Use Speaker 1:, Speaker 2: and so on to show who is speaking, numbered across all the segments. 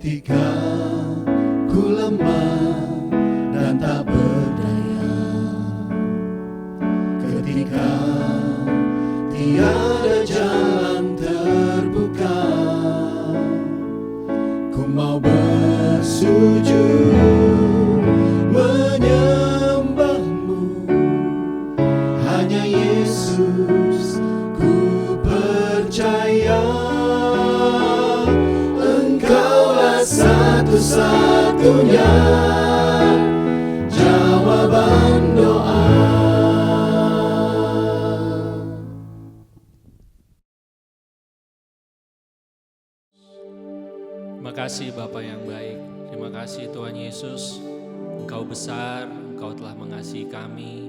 Speaker 1: ketika ku lemah dan tak berdaya, ketika tiada jalan terbuka, ku mau bersujud menyembahmu, hanya Yesus ku percaya. Engkaulah satu-satunya jawaban doa.
Speaker 2: Terima kasih Bapa yang baik. Terima kasih Tuhan Yesus. Engkau besar, Engkau telah mengasihi kami.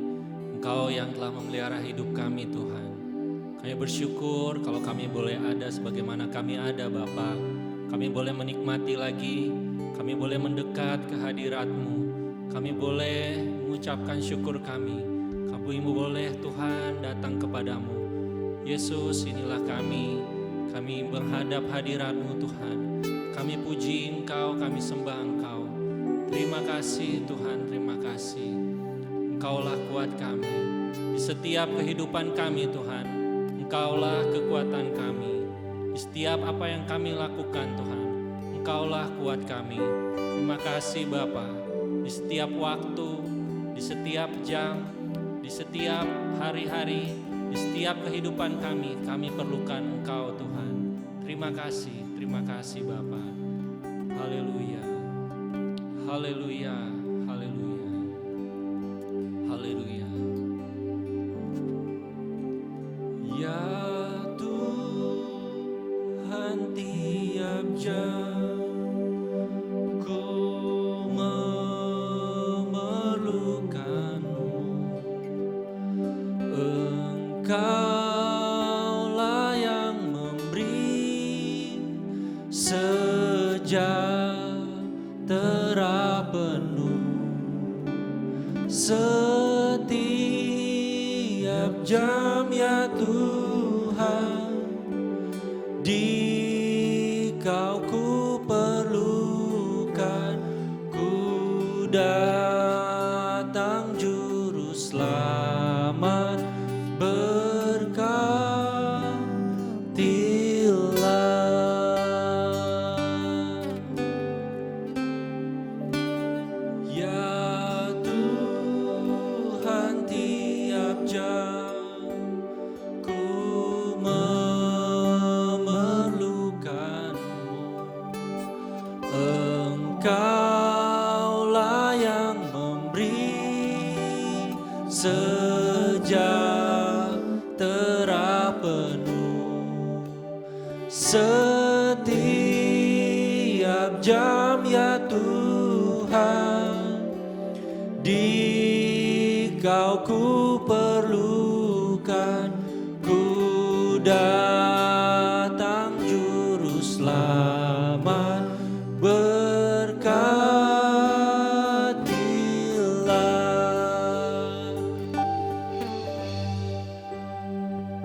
Speaker 2: Engkau yang telah memelihara hidup kami Tuhan. Kami bersyukur kalau kami boleh ada sebagaimana kami ada Bapa. Kami boleh menikmati lagi, kami boleh mendekat ke hadirat-Mu. Kami boleh mengucapkan syukur kami. Kami boleh Tuhan datang kepadamu. Yesus, inilah kami menghadap hadirat-Mu Tuhan. Kami puji Engkau, kami sembah Engkau. Terima kasih Tuhan, terima kasih. Engkaulah kuat kami. Di setiap kehidupan kami Tuhan, Engkaulah kekuatan kami. Di setiap apa yang kami lakukan Tuhan, Engkaulah kuat kami. Terima kasih Bapa. Di setiap waktu, di setiap jam, di setiap hari-hari, di setiap kehidupan kami perlukan Engkau Tuhan. Terima kasih Bapa. Haleluya, haleluya, haleluya, haleluya. Ya Tuhan, tiap jam ku memerlukan-Mu. Engkaulah yang memberi sejahtera penuh setiap jam ya Tuhan. Di Kau ku perlukan, ku datang juru selamat, berkatilah. Ya Tuhan, tiap jam ku memerlukan-Mu. Engkaulah yang memberi sejahtera penuh setiap jam ya Tuhan. Di Kau ku perlukan, ku datang juru selamat, berkatilah.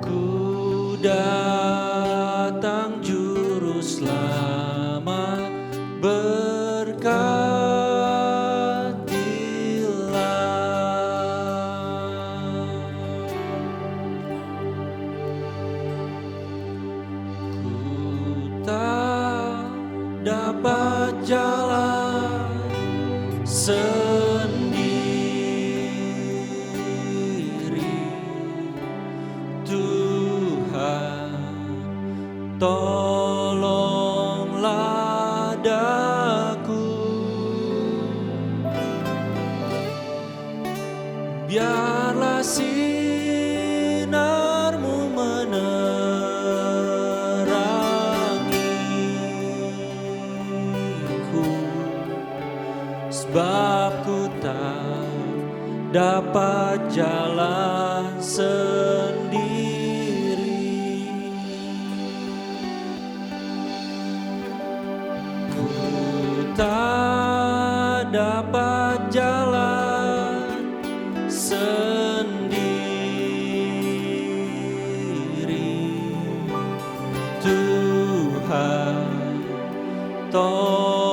Speaker 2: Ku datang juru selamat, berkatilah. Ku tak dapat jalan sendiri, Tuhan, tolonglah daku. Biarlah sinar-Mu menerangiku, sebab ku tak dapat jalan sendiri. Ku tak dapat jalan sendiri, Tuhan, tolong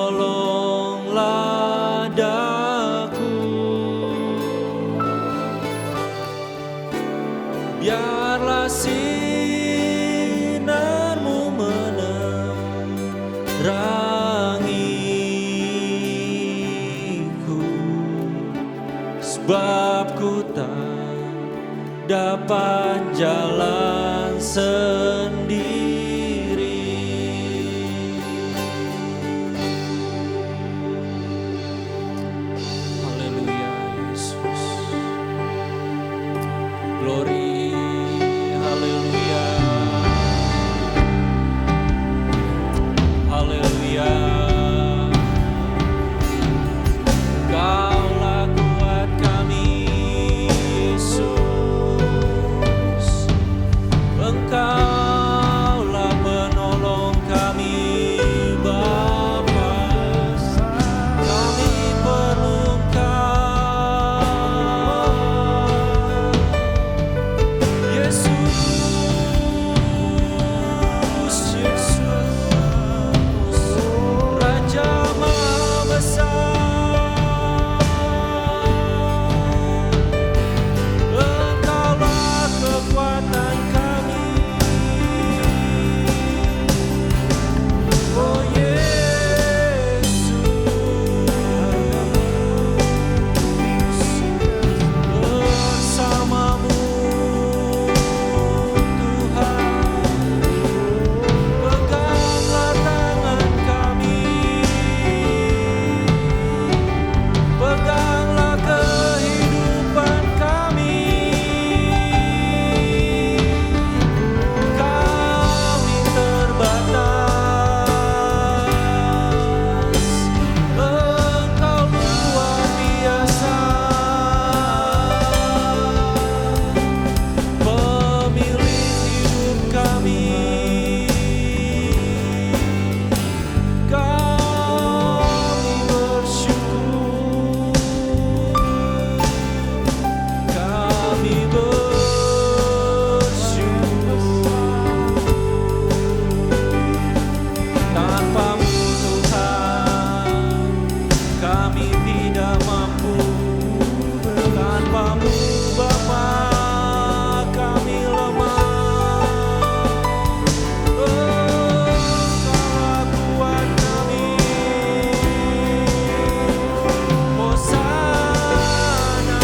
Speaker 2: Biarlah sinarmu menerangiku, sebab ku tak dapat jalan sendiri. Haleluya Yesus. Glory, haleluya. Haleluya. Kaulah kuat kami, Yesus. Engkaulah penolong kami, Bapa. Kami perlu Engkau, Yesus, Yesus, Raja Maha Besar. Engkaulah kekuatan kami, oh Yesus. Bersamamu Tuhan, peganglah tangan kami, peganglah kehidupan kami. Kami terbatas, Engkau luar biasa, pemilik hidup kami. Kami bersyukur, kami bersyukur. Tanpamu Tuhan, kami tidak mampu. Tanpamu Bapa, kami lemah. Engkaulah kuat kami. Hosana.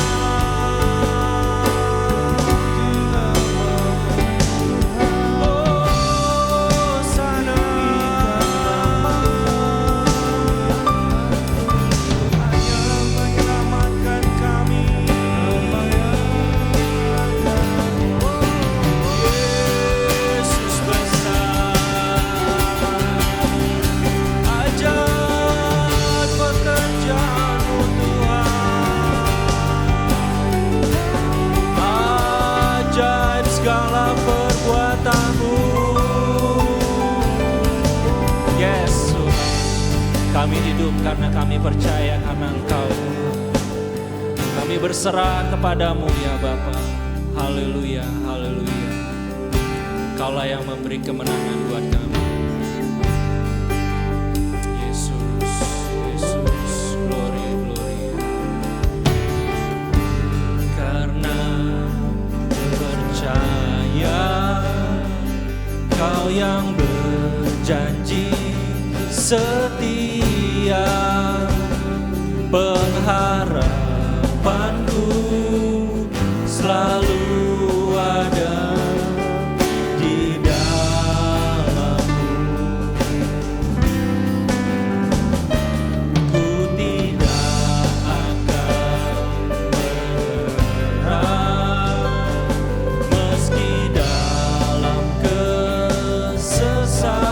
Speaker 2: Hosana. Hanya menyelamatkan kami. Yesus besar. Ajaib pekerjaan-Mu Tuhan. Ajaib segala perbuatan-Mu. Yes Tuhan, kami hidup karena kami percaya karena Engkau Tuhan. Kami berserah kepadamu ya Bapa. Haleluya, haleluya. Kaulah yang memberi kemenangan buat kami. Yesus, Yesus, glory, glory. Karena percaya Kau yang berjanji setia, pengharapanku selalu ada di dalam-Mu. Ku tidak akan menyerah, meski dalam kesesakan.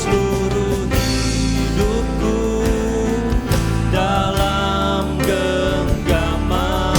Speaker 2: Seluruh hidupku dalam genggaman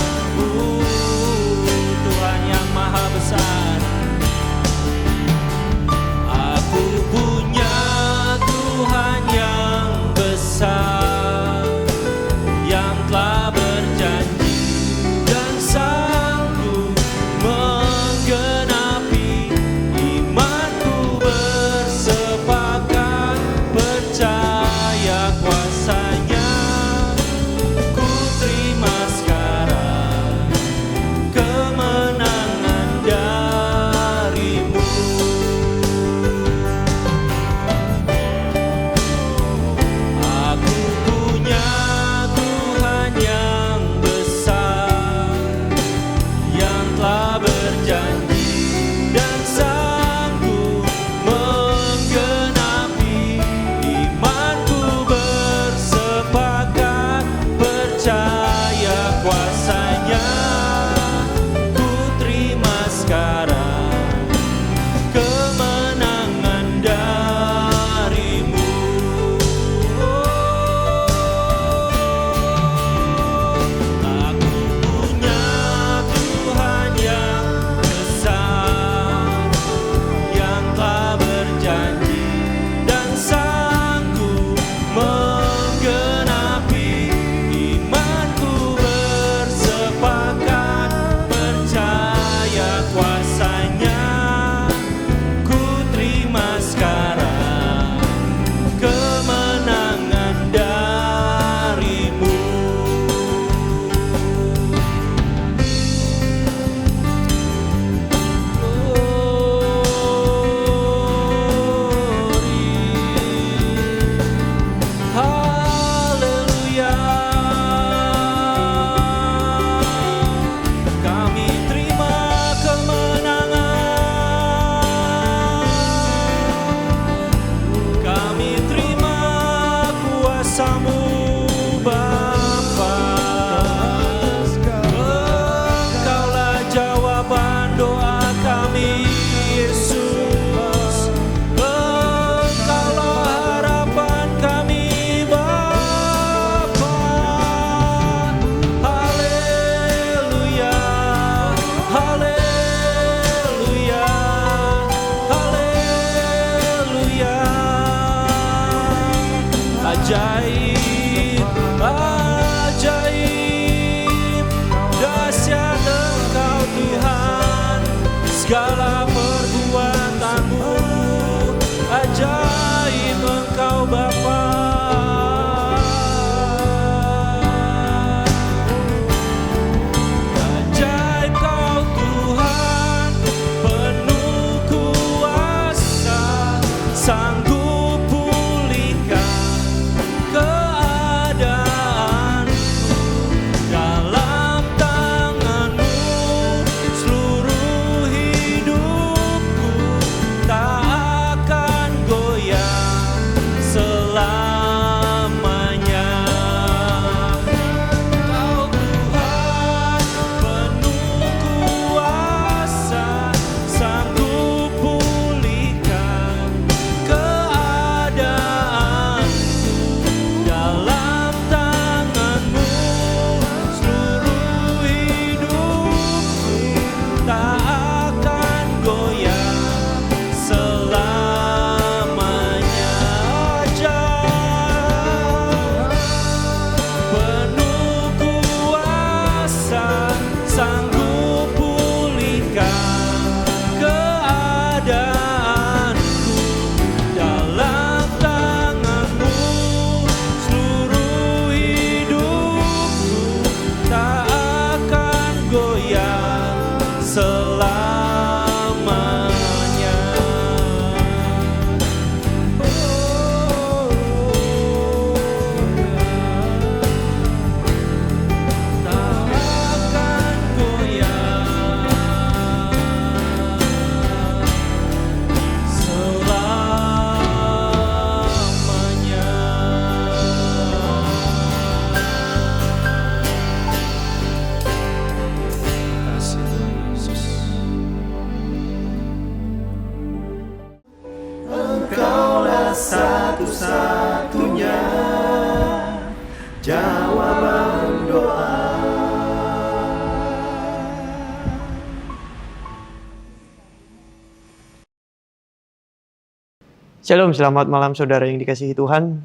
Speaker 3: Shalom, selamat malam saudara yang dikasihi Tuhan.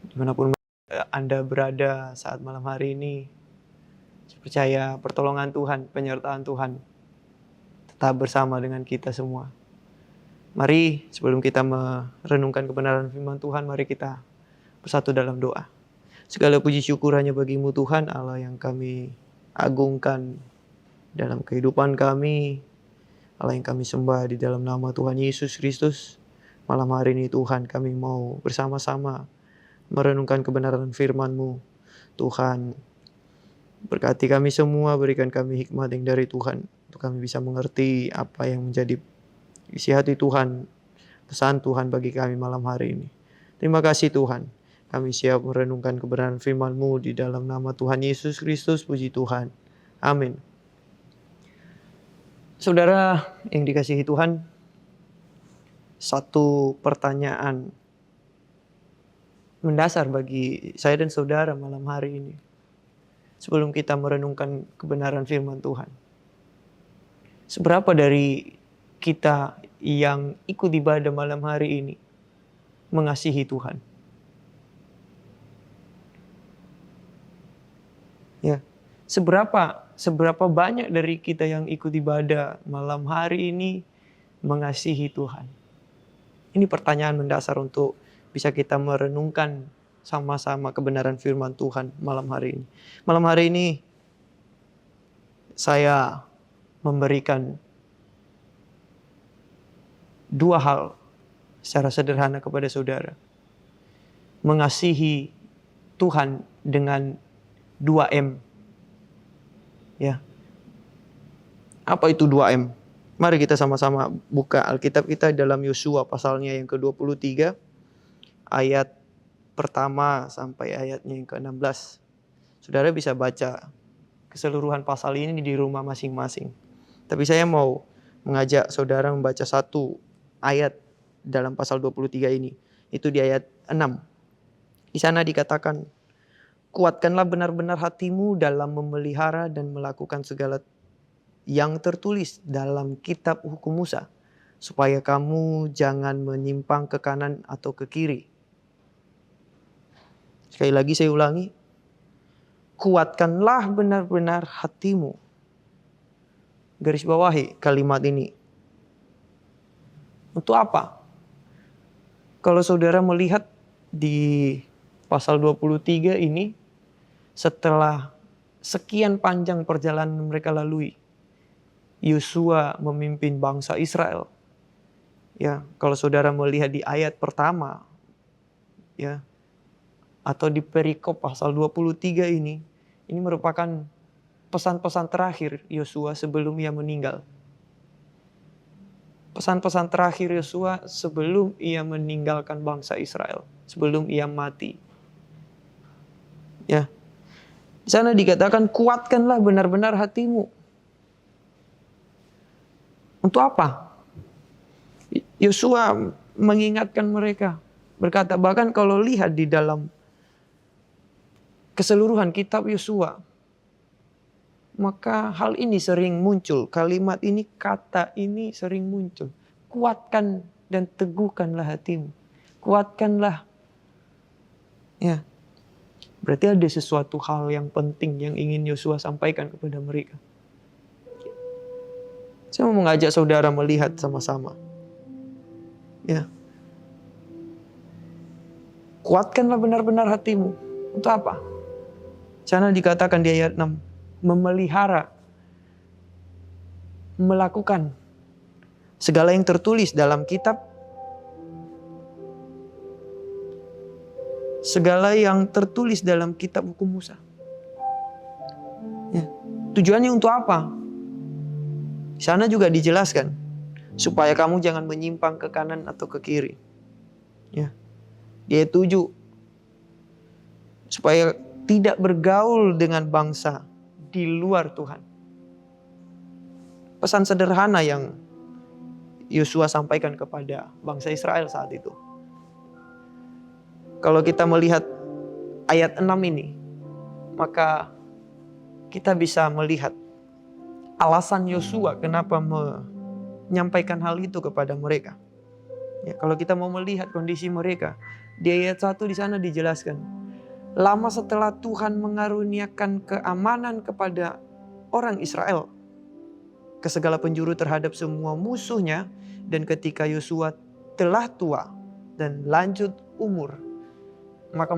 Speaker 3: Dimanapun Anda berada saat malam hari ini, saya percaya pertolongan Tuhan, penyertaan Tuhan tetap bersama dengan kita semua. Mari sebelum kita merenungkan kebenaran firman Tuhan, mari kita bersatu dalam doa. Segala puji syukur hanya bagi-Mu Tuhan, Allah yang kami agungkan dalam kehidupan kami, Allah yang kami sembah di dalam nama Tuhan Yesus Kristus. Malam hari ini Tuhan, kami mau bersama-sama merenungkan kebenaran firman-Mu. Tuhan, berkati kami semua, berikan kami hikmat yang dari Tuhan, untuk kami bisa mengerti apa yang menjadi isi hati Tuhan, pesan Tuhan bagi kami malam hari ini. Terima kasih Tuhan, kami siap merenungkan kebenaran firman-Mu di dalam nama Tuhan Yesus Kristus, puji Tuhan. Amin. Saudara yang dikasihi Tuhan, satu pertanyaan mendasar bagi saya dan saudara malam hari ini, sebelum kita merenungkan kebenaran firman Tuhan. Seberapa dari kita yang ikut ibadah malam hari ini mengasihi Tuhan? Ya, seberapa banyak dari kita yang ikut ibadah malam hari ini mengasihi Tuhan? Ini pertanyaan mendasar untuk bisa kita merenungkan sama-sama kebenaran firman Tuhan malam hari ini. Malam hari ini saya memberikan dua hal secara sederhana kepada saudara. Mengasihi Tuhan dengan 2M. Ya. Apa itu 2M? Mari kita sama-sama buka Alkitab kita dalam Yosua pasalnya yang ke-23, ayat pertama sampai ayatnya yang ke-16. Saudara bisa baca keseluruhan pasal ini di rumah masing-masing. Tapi saya mau mengajak saudara membaca satu ayat dalam pasal 23 ini. Itu di ayat 6. Di sana dikatakan, kuatkanlah benar-benar hatimu dalam memelihara dan melakukan segala yang tertulis dalam kitab hukum Musa, supaya kamu jangan menyimpang ke kanan atau ke kiri. Sekali lagi saya ulangi, kuatkanlah benar-benar hatimu. Garis bawahi kalimat ini. Untuk apa? Kalau saudara melihat di pasal 23 ini, setelah sekian panjang perjalanan mereka lalui, Yosua memimpin bangsa Israel. Ya, kalau saudara melihat di ayat pertama, ya, atau di perikop pasal 23 ini merupakan pesan-pesan terakhir Yosua sebelum ia meninggal. Pesan-pesan terakhir Yosua sebelum ia meninggalkan bangsa Israel, sebelum ia mati. Ya. Di sana dikatakan, kuatkanlah benar-benar hatimu. Untuk apa? Yosua mengingatkan mereka, berkata, bahkan kalau lihat di dalam keseluruhan kitab Yosua, maka hal ini sering muncul, kalimat ini, kata ini sering muncul. Kuatkan dan teguhkanlah hatimu. Kuatkanlah. Ya. Berarti ada sesuatu hal yang penting yang ingin Yosua sampaikan kepada mereka. Saya mau mengajak saudara melihat sama-sama. Ya. Kuatkanlah benar-benar hatimu. Untuk apa? Sana dikatakan di ayat 6. Memelihara. Melakukan. Segala yang tertulis dalam kitab. Segala yang tertulis dalam kitab hukum Musa. Ya. Tujuannya untuk apa? Di sana juga dijelaskan, supaya kamu jangan menyimpang ke kanan atau ke kiri. Ya. Dia 7. Supaya tidak bergaul dengan bangsa di luar Tuhan. Pesan sederhana yang Yosua sampaikan kepada bangsa Israel saat itu. Kalau kita melihat ayat 6 ini, maka kita bisa melihat alasan Yosua kenapa menyampaikan hal itu kepada mereka. Ya, kalau kita mau melihat kondisi mereka, di ayat 1 di sana dijelaskan. Lama setelah Tuhan mengaruniakan keamanan kepada orang Israel ke segala penjuru terhadap semua musuhnya, dan ketika Yosua telah tua dan lanjut umur, maka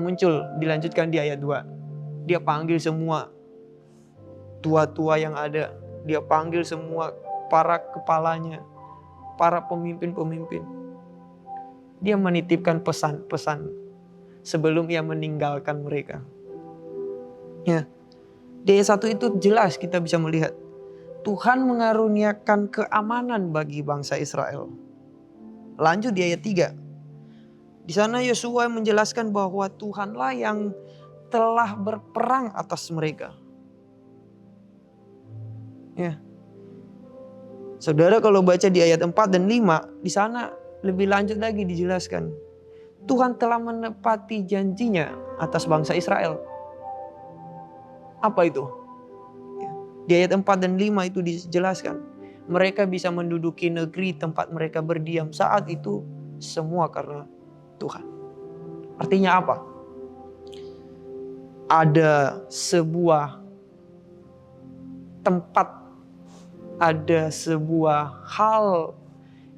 Speaker 3: dilanjutkan di ayat 2. Dia panggil semua tua-tua yang ada. Dia panggil semua para kepalanya, para pemimpin-pemimpin. Dia menitipkan pesan-pesan sebelum ia meninggalkan mereka. Ya. Di ayat 1 itu jelas kita bisa melihat Tuhan mengaruniakan keamanan bagi bangsa Israel. Lanjut di ayat 3. Di sana Yosua menjelaskan bahwa Tuhanlah yang telah berperang atas mereka. Ya. Saudara kalau baca di ayat 4 dan 5, di sana lebih lanjut lagi dijelaskan. Tuhan telah menepati janjinya atas bangsa Israel. Apa itu? Ya. Di ayat 4 dan 5 itu dijelaskan. Mereka bisa menduduki negeri tempat mereka berdiam saat itu semua karena Tuhan. Artinya apa? Ada sebuah tempat, ada sebuah hal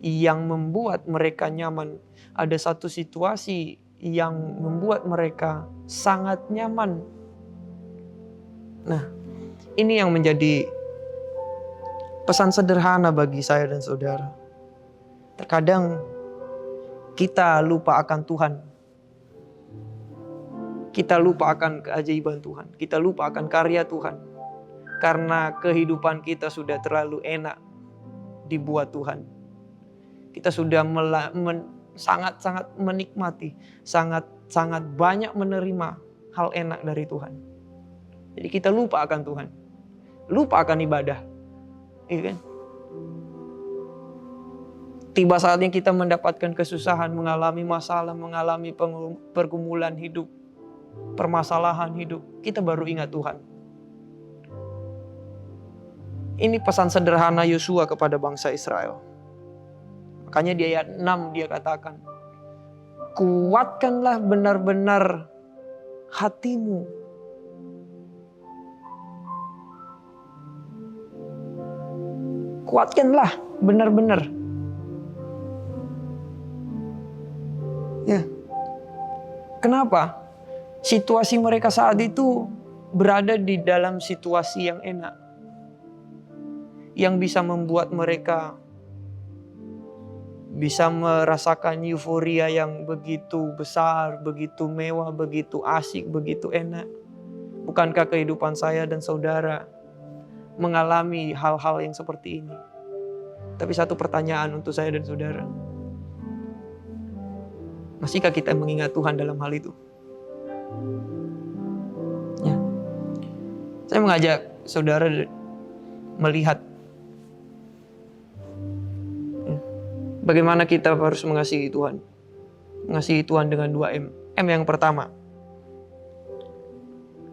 Speaker 3: yang membuat mereka nyaman. Ada satu situasi yang membuat mereka sangat nyaman. Nah, ini yang menjadi pesan sederhana bagi saya dan saudara. Terkadang kita lupa akan Tuhan. Kita lupa akan keajaiban Tuhan. Kita lupa akan karya Tuhan. Karena kehidupan kita sudah terlalu enak dibuat Tuhan. Kita sudah sangat-sangat menikmati, sangat-sangat banyak menerima hal enak dari Tuhan. Jadi kita lupa akan Tuhan. Lupa akan ibadah. Iya kan? Tiba saatnya kita mendapatkan kesusahan, mengalami masalah, mengalami pergumulan hidup, permasalahan hidup, kita baru ingat Tuhan. Ini pesan sederhana Yosua kepada bangsa Israel. Makanya di ayat 6 dia katakan, kuatkanlah benar-benar hatimu. Kuatkanlah benar-benar. Ya. Kenapa? Situasi mereka saat itu berada di dalam situasi yang enak. Yang bisa membuat mereka bisa merasakan euforia yang begitu besar, begitu mewah, begitu asik, begitu enak. Bukankah kehidupan saya dan saudara mengalami hal-hal yang seperti ini? Tapi satu pertanyaan untuk saya dan saudara. Masihkah kita mengingat Tuhan dalam hal itu? Ya. Saya mengajak saudara melihat bagaimana kita harus mengasihi Tuhan. Mengasihi Tuhan dengan 2 M. M yang pertama.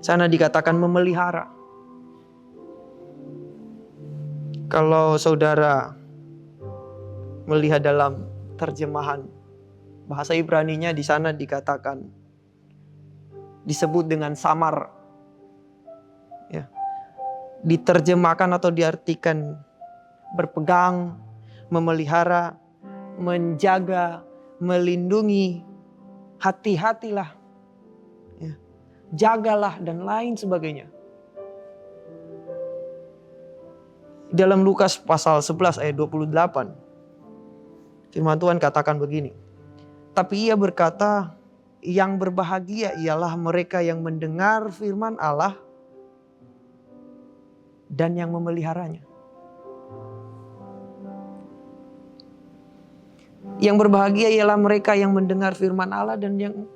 Speaker 3: Sana dikatakan memelihara. Kalau saudara melihat dalam terjemahan bahasa Ibraninya di sana dikatakan disebut dengan samar. Ya. Diterjemahkan atau diartikan berpegang, memelihara, menjaga, melindungi, hati-hatilah, ya, jagalah dan lain sebagainya. Dalam Lukas pasal 11 ayat 28, firman Tuhan katakan begini. Tapi ia berkata, yang berbahagia ialah mereka yang mendengar firman Allah dan yang memeliharanya. Yang berbahagia ialah mereka yang mendengar firman Allah dan yang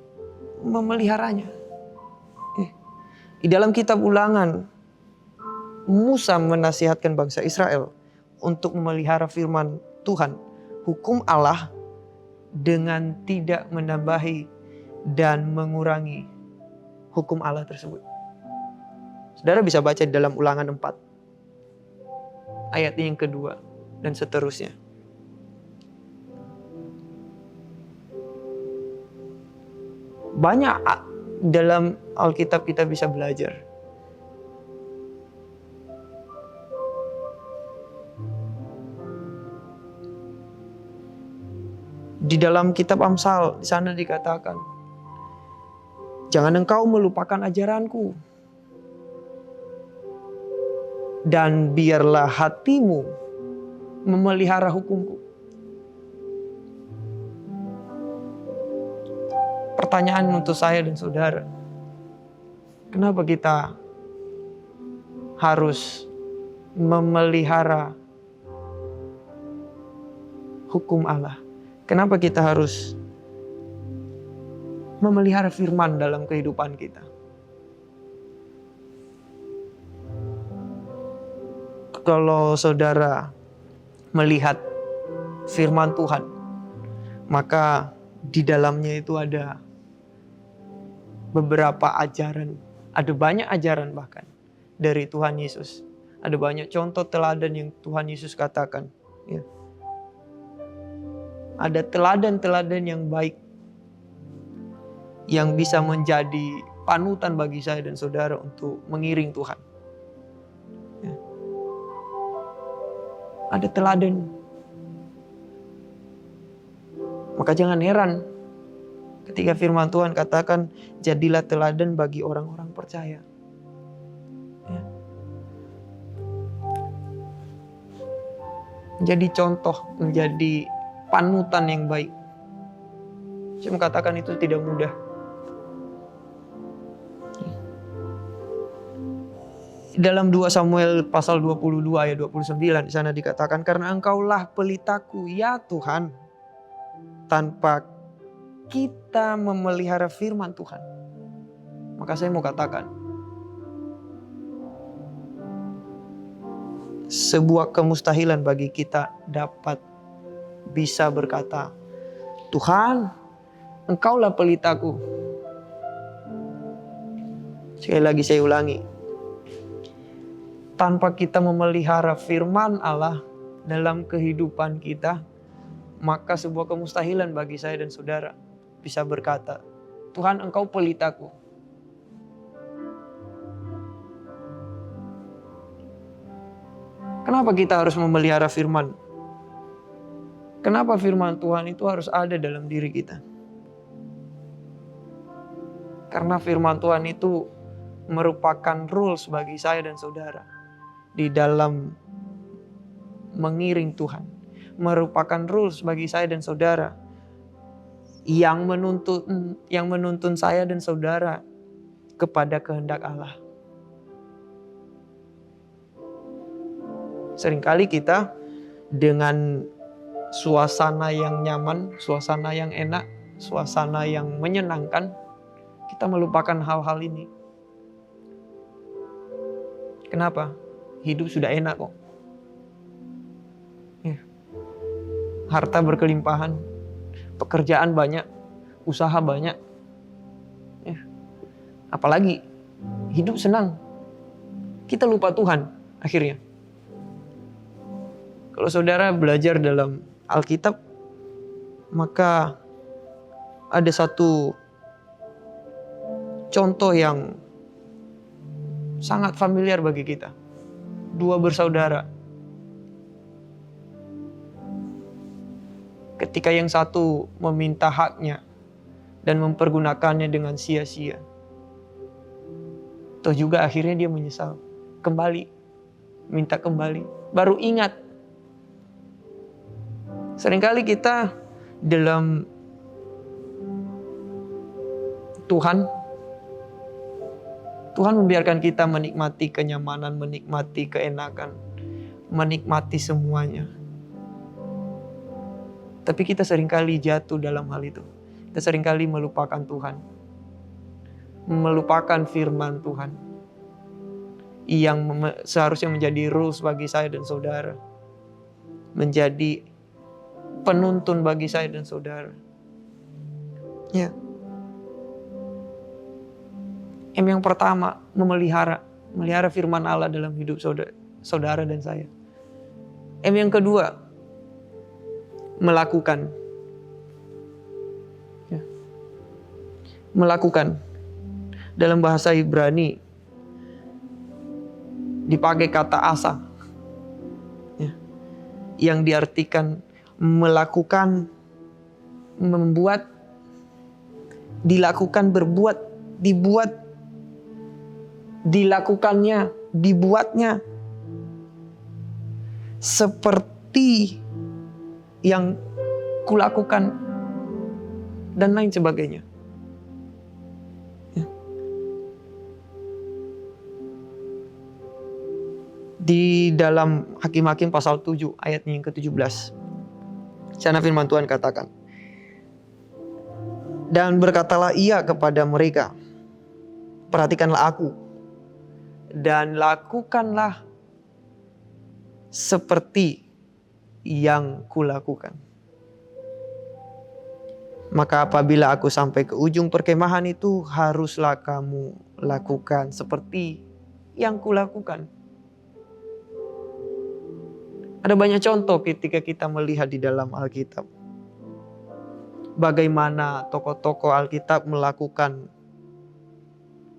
Speaker 3: memeliharanya. Di dalam kitab Ulangan, Musa menasihatkan bangsa Israel untuk memelihara firman Tuhan, hukum Allah, dengan tidak menambahi dan mengurangi hukum Allah tersebut. Saudara bisa baca di dalam Ulangan 4 ayat yang kedua dan seterusnya. Banyak dalam Alkitab kita bisa belajar. Di dalam kitab Amsal, di sana dikatakan, jangan engkau melupakan ajaranku, dan biarlah hatimu memelihara hukumku. Pertanyaan untuk saya dan saudara, kenapa kita harus memelihara hukum Allah? Kenapa kita harus memelihara firman dalam kehidupan kita? Kalau saudara melihat firman Tuhan, maka di dalamnya itu ada beberapa ajaran, ada banyak ajaran bahkan dari Tuhan Yesus. Ada banyak contoh teladan yang Tuhan Yesus katakan. Ya. Ada teladan-teladan yang baik yang bisa menjadi panutan bagi saya dan saudara untuk mengiring Tuhan. Ya. Ada teladan. Maka jangan heran ketika firman Tuhan katakan, jadilah teladan bagi orang-orang percaya. Ya. Menjadi contoh, menjadi panutan yang baik. Saya mengatakan itu tidak mudah. Dalam 2 Samuel pasal 22 ayat 29 di sana dikatakan, karena engkaulah pelitaku ya Tuhan, tanpa kita memelihara firman Tuhan, maka saya mau katakan, sebuah kemustahilan bagi kita dapat bisa berkata, Tuhan, engkaulah pelitaku. Sekali lagi saya ulangi, tanpa kita memelihara firman Allah dalam kehidupan kita, maka sebuah kemustahilan bagi saya dan saudara bisa berkata, Tuhan, engkau pelitaku. Kenapa kita harus memelihara firman? Kenapa firman Tuhan itu harus ada dalam diri kita? Karena firman Tuhan itu merupakan rules bagi saya dan saudara di dalam mengiring Tuhan. Merupakan rules bagi saya dan saudara yang menuntun saya dan saudara kepada kehendak Allah. Seringkali kita dengan suasana yang nyaman, suasana yang enak, suasana yang menyenangkan, kita melupakan hal-hal ini. Kenapa? Hidup sudah enak kok. Ya. Harta berkelimpahan, pekerjaan banyak, usaha banyak. Ya. Apalagi hidup senang. Kita lupa Tuhan akhirnya. Kalau saudara belajar dalam Alkitab, maka ada satu contoh yang sangat familiar bagi kita. 2 bersaudara. Ketika yang satu meminta haknya dan mempergunakannya dengan sia-sia, toh juga akhirnya dia menyesal. Kembali, minta kembali, baru ingat. Seringkali kita dalam Tuhan membiarkan kita menikmati kenyamanan, menikmati keenakan, menikmati semuanya. Tapi kita seringkali jatuh dalam hal itu. Kita seringkali melupakan Tuhan. Melupakan firman Tuhan. Yang seharusnya menjadi rules bagi saya dan saudara. Menjadi penuntun bagi saya dan saudara. Ya. Yang pertama, memelihara firman Allah dalam hidup saudara dan saya. Yang kedua, melakukan. Ya. melakukan. Dalam bahasa Ibrani dipakai kata asa, ya, yang diartikan melakukan, membuat, dilakukan, berbuat, dibuat, dilakukannya, dibuatnya, seperti yang kulakukan, dan lain sebagainya. Di dalam Hakim-Hakim pasal 7 ayatnya yang ke-17. Sana firman Tuhan katakan, dan berkatalah ia kepada mereka, perhatikanlah aku, dan lakukanlah seperti yang kulakukan. Maka apabila aku sampai ke ujung perkemahan itu, haruslah kamu lakukan seperti yang kulakukan. Ada banyak contoh ketika kita melihat di dalam Alkitab, bagaimana tokoh-tokoh Alkitab melakukan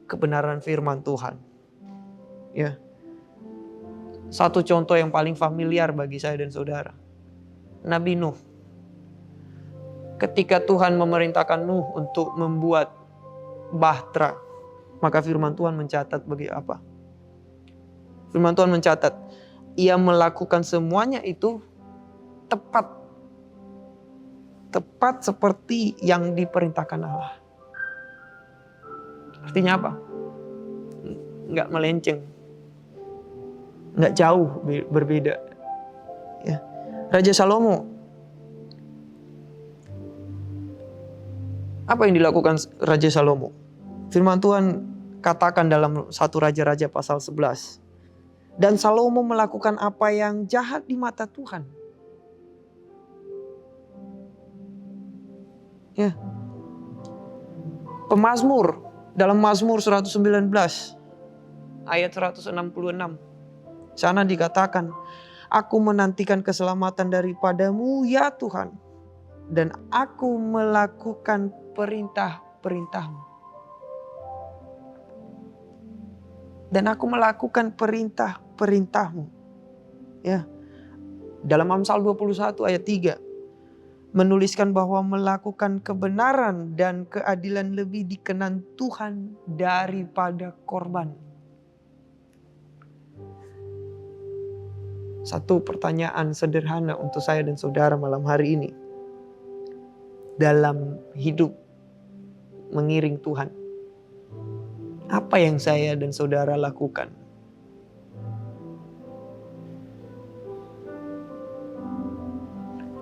Speaker 3: kebenaran firman Tuhan. Ya. Satu contoh yang paling familiar bagi saya dan saudara, Nabi Nuh. Ketika Tuhan memerintahkan Nuh untuk membuat bahtera, maka firman Tuhan mencatat bagi apa? Firman Tuhan mencatat, ia melakukan semuanya itu tepat seperti yang diperintahkan Allah. Artinya apa? Nggak melenceng, nggak jauh berbeda. Ya. Raja Salomo, apa yang dilakukan Raja Salomo? Firman Tuhan katakan dalam 1 Raja-Raja pasal 11. Dan Salomo melakukan apa yang jahat di mata Tuhan. Ya. Pemazmur dalam Mazmur 119 ayat 166. Sana dikatakan, aku menantikan keselamatan daripadamu ya Tuhan, dan aku melakukan perintah-perintahmu. Dan aku melakukan perintah-perintahmu. Ya. Dalam Amsal 21 ayat 3 menuliskan bahwa melakukan kebenaran dan keadilan lebih dikenan Tuhan daripada korban. Satu pertanyaan sederhana untuk saya dan saudara malam hari ini. Dalam hidup mengiring Tuhan, apa yang saya dan saudara lakukan?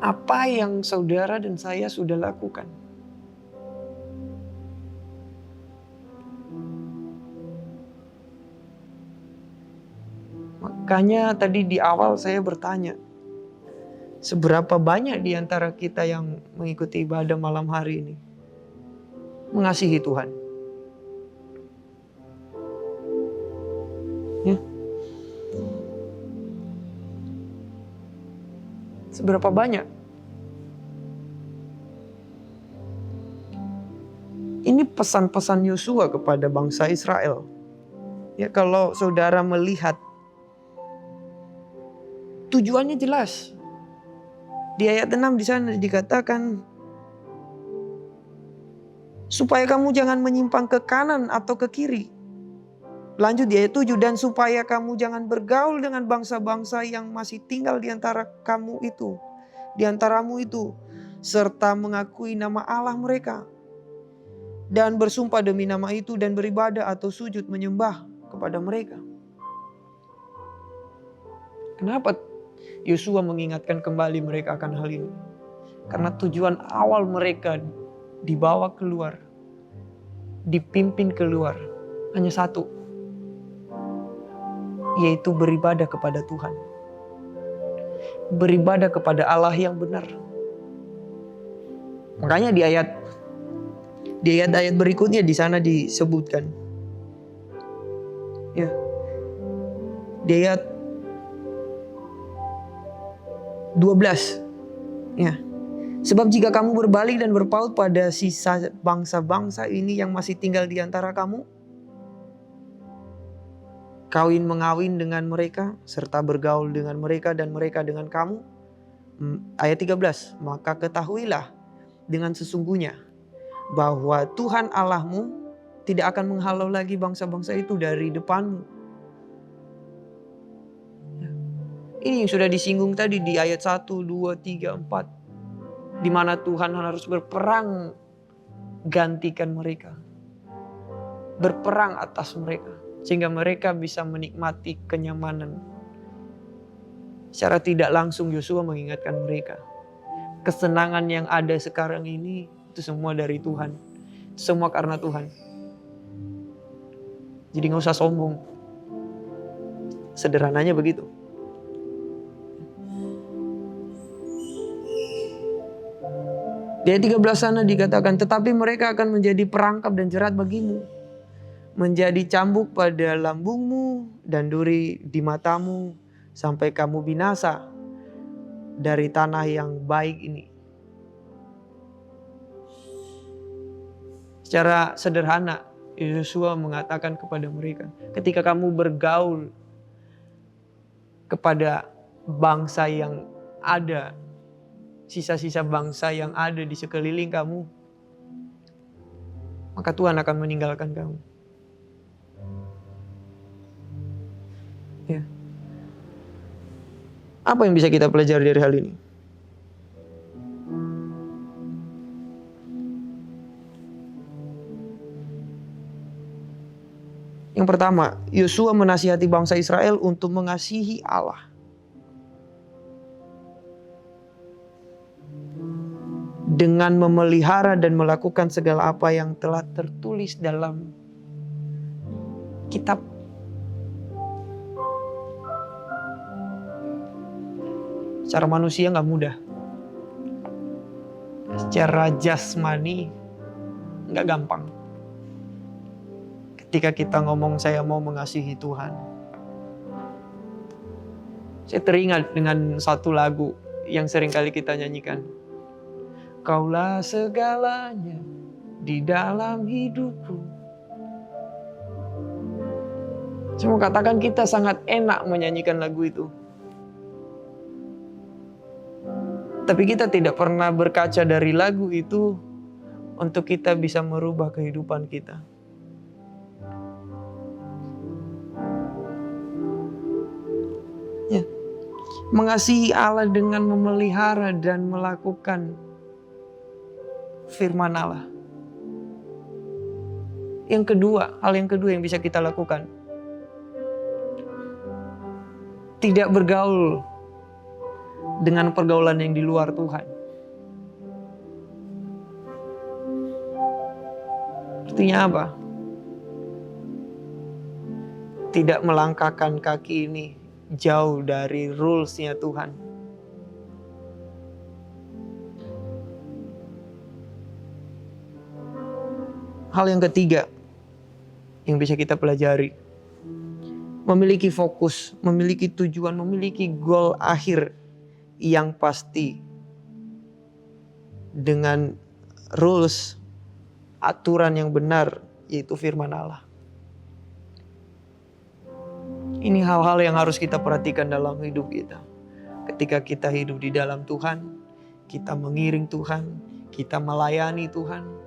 Speaker 3: Apa yang saudara dan saya sudah lakukan? Makanya tadi di awal saya bertanya, seberapa banyak di antara kita yang mengikuti ibadah malam hari ini mengasihi Tuhan? Ya. Seberapa banyak? Ini pesan-pesan Yosua kepada bangsa Israel. Ya, kalau saudara melihat, tujuannya jelas. Di ayat 6 di sana dikatakan, supaya kamu jangan menyimpang ke kanan atau ke kiri. Lanjut di ayat 7, dan supaya kamu jangan bergaul dengan bangsa-bangsa yang masih tinggal di antara kamu itu, di antaramu itu, serta mengakui nama Allah mereka, dan bersumpah demi nama itu dan beribadah atau sujud menyembah kepada mereka. Kenapa Yosua mengingatkan kembali mereka akan hal ini? Karena tujuan awal mereka dibawa keluar, dipimpin keluar, hanya satu, yaitu beribadah kepada Tuhan. Beribadah kepada Allah yang benar. Makanya di ayat berikutnya di sana disebutkan. Ya. Di ayat 12. Ya. Sebab jika kamu berbalik dan berpaut pada sisa bangsa-bangsa ini yang masih tinggal di antara kamu, kawin mengawin dengan mereka, serta bergaul dengan mereka dan mereka dengan kamu. Ayat 13, maka ketahuilah dengan sesungguhnya bahwa Tuhan Allahmu tidak akan menghalau lagi bangsa-bangsa itu dari depanmu. Ini yang sudah disinggung tadi di ayat 1, 2, 3, 4. Di mana Tuhan harus berperang gantikan mereka. Berperang atas mereka. Sehingga mereka bisa menikmati kenyamanan. Secara tidak langsung Yosua mengingatkan mereka. Kesenangan yang ada sekarang ini itu semua dari Tuhan. Semua karena Tuhan. Jadi gak usah sombong. Sederhananya begitu. Di ayat 13 sana dikatakan, tetapi mereka akan menjadi perangkap dan jerat bagimu. Menjadi cambuk pada lambungmu dan duri di matamu. Sampai kamu binasa dari tanah yang baik ini. Secara sederhana, Yosua mengatakan kepada mereka, ketika kamu bergaul kepada bangsa yang ada, sisa-sisa bangsa yang ada di sekeliling kamu, maka Tuhan akan meninggalkan kamu. Ya. Apa yang bisa kita pelajari dari hal ini? Yang pertama, Yosua menasihati bangsa Israel untuk mengasihi Allah. Dengan memelihara dan melakukan segala apa yang telah tertulis dalam kitab. Secara manusia gak mudah. Secara jasmani gak gampang. Ketika kita ngomong saya mau mengasihi Tuhan. Saya teringat dengan satu lagu yang sering kali kita nyanyikan. Kaulah segalanya di dalam hidupku. Saya mau katakan kita sangat enak menyanyikan lagu itu. Tapi kita tidak pernah berkaca dari lagu itu untuk kita bisa merubah kehidupan kita. Ya. Mengasihi Allah dengan memelihara dan melakukan firman Allah. Yang kedua, hal yang kedua yang bisa kita lakukan. Tidak bergaul dengan pergaulan yang di luar Tuhan. Artinya apa? Tidak melangkahkan kaki ini jauh dari rules-nya Tuhan. Hal yang ketiga yang bisa kita pelajari. Memiliki fokus, memiliki tujuan, memiliki goal akhir yang pasti dengan rules, aturan yang benar, yaitu firman Allah. Ini hal-hal yang harus kita perhatikan dalam hidup kita. Ketika kita hidup di dalam Tuhan, kita mengiring Tuhan, kita melayani Tuhan.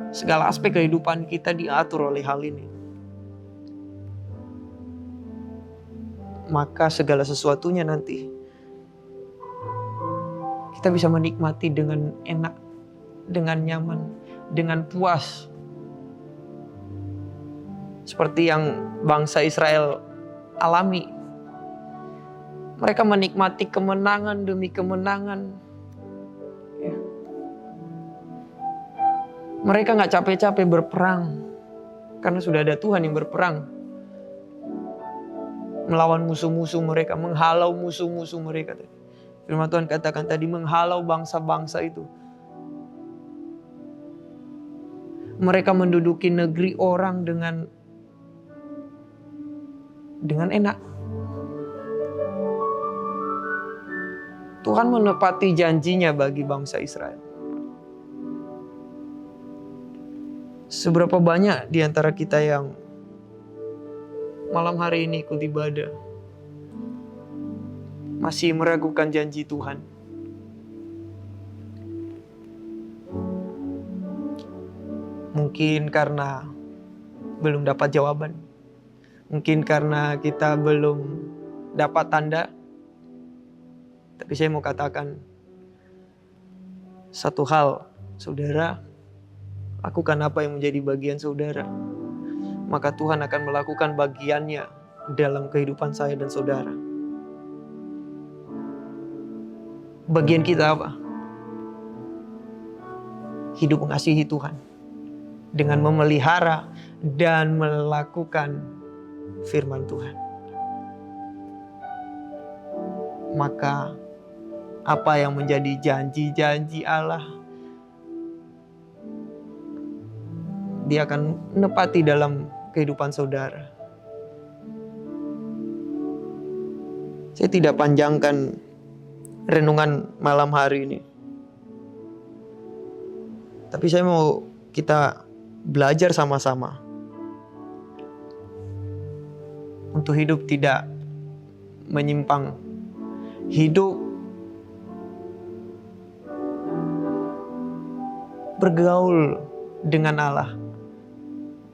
Speaker 3: Segala aspek kehidupan kita diatur oleh hal ini. Maka segala sesuatunya nanti kita bisa menikmati dengan enak, dengan nyaman, dengan puas. Seperti yang bangsa Israel alami. Mereka menikmati kemenangan demi kemenangan. Ya. Mereka gak capek-capek berperang. Karena sudah ada Tuhan yang berperang. Melawan musuh-musuh mereka, menghalau musuh-musuh mereka. Firman Tuhan katakan tadi, menghalau bangsa-bangsa itu. Mereka menduduki negeri orang dengan enak. Tuhan menepati janjinya bagi bangsa Israel. Seberapa banyak di antara kita yang malam hari ini ikut ibadah masih meragukan janji Tuhan? Mungkin karena belum dapat jawaban. Mungkin karena kita belum dapat tanda. Tapi saya mau katakan satu hal, saudara, lakukan apa yang menjadi bagian saudara. Maka Tuhan akan melakukan bagiannya dalam kehidupan saya dan saudara. Bagian kita apa? Hidup mengasihi Tuhan dengan memelihara dan melakukan firman Tuhan. Maka apa yang menjadi janji-janji Allah, Dia akan menepati dalam kehidupan saudara. Saya tidak panjangkan renungan malam hari ini. Tapi saya mau kita belajar sama-sama untuk hidup tidak menyimpang. Hidup bergaul dengan Allah.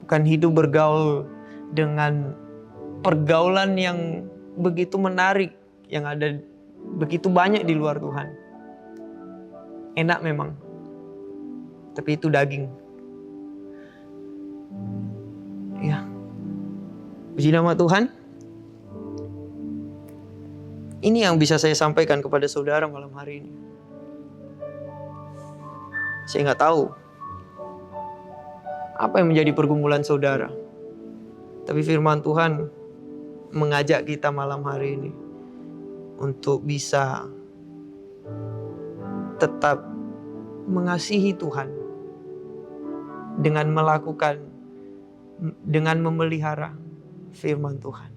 Speaker 3: Bukan hidup bergaul dengan pergaulan yang begitu menarik, yang ada begitu banyak di luar Tuhan. Enak memang, tapi itu daging. Ya, puji nama Tuhan. Ini yang bisa saya sampaikan kepada saudara malam hari ini. Saya nggak tahu apa yang menjadi pergumulan saudara. Tapi firman Tuhan mengajak kita malam hari ini untuk bisa tetap mengasihi Tuhan dengan melakukan, dengan memelihara firman Tuhan.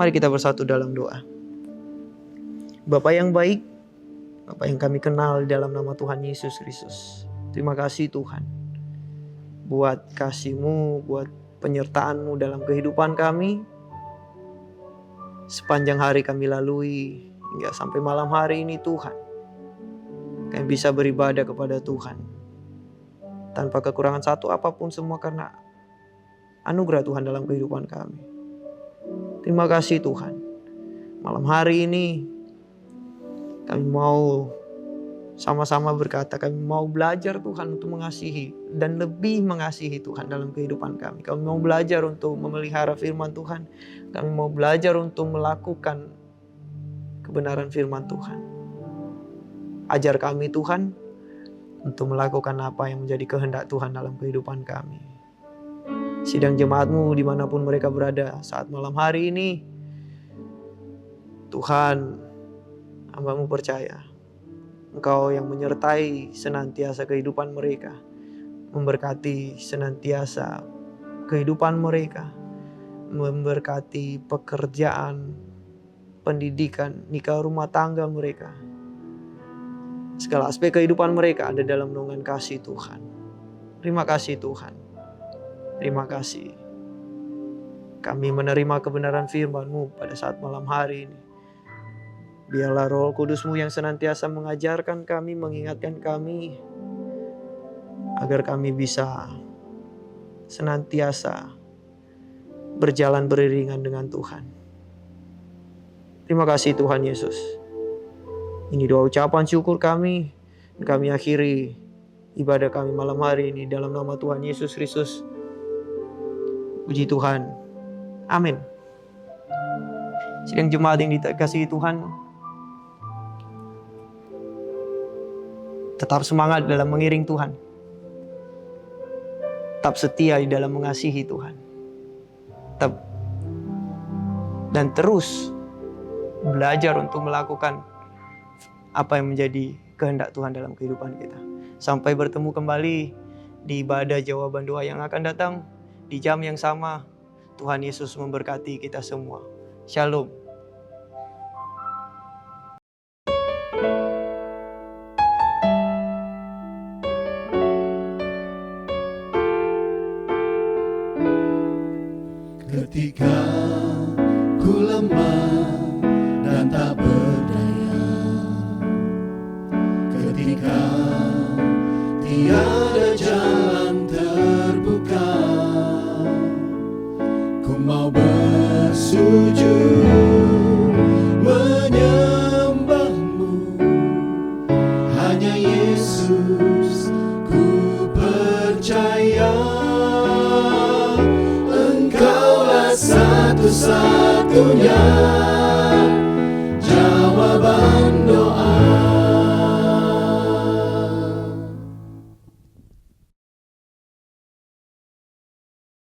Speaker 3: Mari kita bersatu dalam doa. Bapa yang baik, Bapa yang kami kenal dalam nama Tuhan Yesus Kristus. Terima kasih Tuhan buat kasih-Mu, buat penyertaan-Mu dalam kehidupan kami. Sepanjang hari kami lalui hingga sampai malam hari ini Tuhan, kami bisa beribadah kepada Tuhan tanpa kekurangan satu apapun, semua karena anugerah Tuhan dalam kehidupan kami. Terima kasih Tuhan. Malam hari ini kami mau sama-sama berkata, kami mau belajar Tuhan untuk mengasihi dan lebih mengasihi Tuhan dalam kehidupan kami. Kami mau belajar untuk memelihara firman Tuhan. Kami mau belajar untuk melakukan kebenaran firman Tuhan. Ajar kami Tuhan untuk melakukan apa yang menjadi kehendak Tuhan dalam kehidupan kami. Sidang jemaat-Mu dimanapun mereka berada saat malam hari ini, Tuhan, hamba-Mu percaya Engkau yang menyertai senantiasa kehidupan mereka, memberkati senantiasa kehidupan mereka, memberkati pekerjaan, pendidikan, nikah, rumah tangga mereka. Segala aspek kehidupan mereka ada dalam naungan kasih Tuhan. Terima kasih Tuhan. Terima kasih. Kami menerima kebenaran firman-Mu pada saat malam hari ini. Biarlah Roh Kudus-Mu yang senantiasa mengajarkan kami, mengingatkan kami, agar kami bisa senantiasa berjalan beriringan dengan Tuhan. Terima kasih Tuhan Yesus. Ini doa ucapan syukur kami. Dan kami akhiri ibadah kami malam hari ini dalam nama Tuhan Yesus Kristus. Puji Tuhan. Amin. Sidang jemaat yang dikasihi Tuhan, tetap semangat dalam mengiring Tuhan. Tetap setia di dalam mengasihi Tuhan. Tetap dan terus belajar untuk melakukan apa yang menjadi kehendak Tuhan dalam kehidupan kita. Sampai bertemu kembali di ibadah jawaban doa yang akan datang di jam yang sama. Tuhan Yesus memberkati kita semua. Shalom.
Speaker 1: ku lemah dan tak berdaya. Ketika tiada jalan terbuka, ku mau bersujud menyembahmu. Hanya Yesus ku percaya, Engkaulah satu-satunya